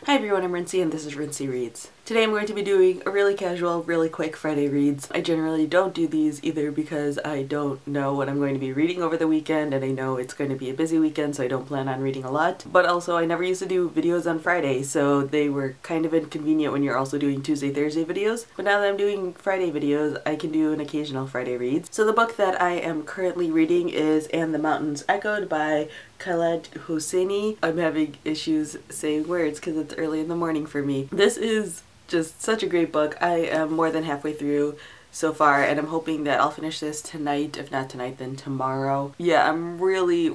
Hi everyone, I'm Rincey and this is Rincey Reads. Today I'm going to be doing a really casual, really quick Friday reads. I generally don't do these either because I don't know what I'm going to be reading over the weekend and I know it's going to be a busy weekend so I don't plan on reading a lot. But also I never used to do videos on Friday, so they were kind of inconvenient when you're also doing Tuesday, Thursday videos. But now that I'm doing Friday videos, I can do an occasional Friday reads. So the book that I am currently reading is And the Mountains Echoed by Khaled Hosseini. I'm having issues saying words because it's early in the morning for me. This is just such a great book. I am more than halfway through so far and I'm hoping that I'll finish this tonight. If not tonight, then tomorrow. Yeah, I'm really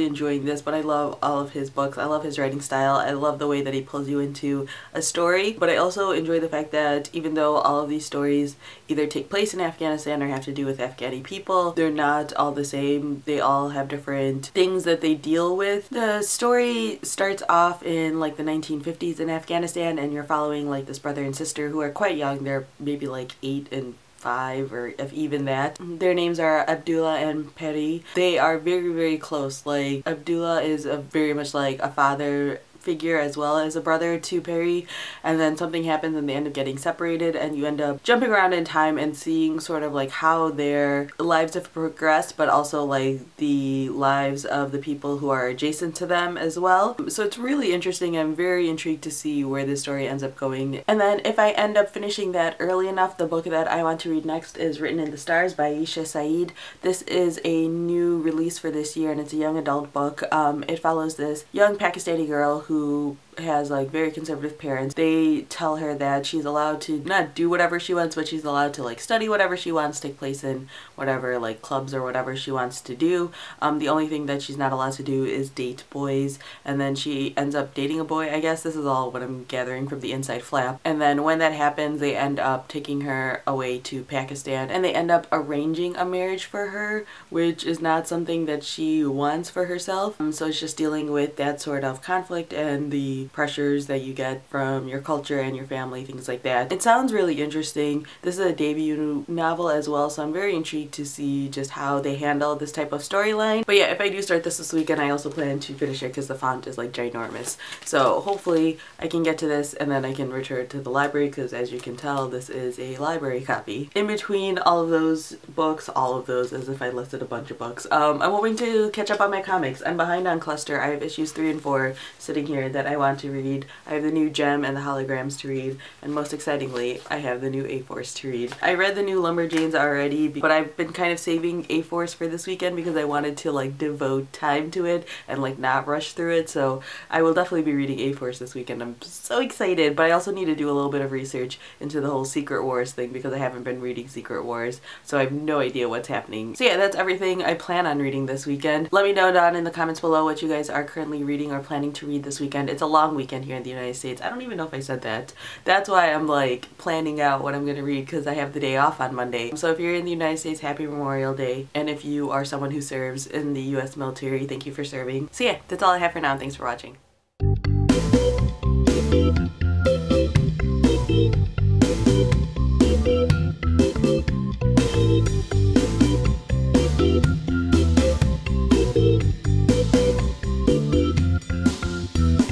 enjoying this, but I love all of his books. I love his writing style. I love the way that he pulls you into a story, but I also enjoy the fact that even though all of these stories either take place in Afghanistan or have to do with Afghani people, they're not all the same. They all have different things that they deal with. The story starts off in like the 1950s in Afghanistan and you're following like this brother and sister who are quite young. They're maybe like 8 and 5 or if even that. Their names are Abdullah and Peri. They are very close. Like Abdullah is very much like a father figure as well as a brother to Peri, and then something happens and they end up getting separated and you end up jumping around in time and seeing sort of like how their lives have progressed, but also like the lives of the people who are adjacent to them as well. So it's really interesting. I'm very intrigued to see where this story ends up going. And then if I end up finishing that early enough, the book that I want to read next is Written in the Stars by Aisha Saeed. This is a new release for this year and it's a young adult book. It follows this young Pakistani girl who has like very conservative parents. They tell her that she's allowed to not do whatever she wants, but she's allowed to like study whatever she wants, take place in whatever like clubs or whatever she wants to do. The only thing that she's not allowed to do is date boys, and then she ends up dating a boy. I guess this is all what I'm gathering from the inside flap. And then when that happens, they end up taking her away to Pakistan and they end up arranging a marriage for her, which is not something that she wants for herself. So it's just dealing with that sort of conflict and the pressures that you get from your culture and your family, things like that. It sounds really interesting. This is a debut novel as well, so I'm very intrigued to see just how they handle this type of storyline. But yeah, if I do start this weekend, I also plan to finish it because the font is like ginormous. So hopefully I can get to this and then I can return it to the library because as you can tell, this is a library copy. In between all of those books, all of those as if I listed a bunch of books, I'm hoping to catch up on my comics. I'm behind on Cluster. I have issues 3 and 4 sitting here that I want to read. I have the new Gem and the Holograms to read, and most excitingly, I have the new A-Force to read. I read the new Lumberjanes already, but I've been kind of saving A-Force for this weekend because I wanted to like devote time to it and like not rush through it, so I will definitely be reading A-Force this weekend. I'm so excited, but I also need to do a little bit of research into the whole Secret Wars thing because I haven't been reading Secret Wars, so I have no idea what's happening. So yeah, that's everything I plan on reading this weekend. Let me know down in the comments below what you guys are currently reading or planning to read this weekend. It's a long weekend here in the United States. I don't even know if I said that. That's why I'm like planning out what I'm gonna read because I have the day off on Monday. So if you're in the United States, happy Memorial Day. And if you are someone who serves in the US military, thank you for serving. So yeah, that's all I have for now. Thanks for watching.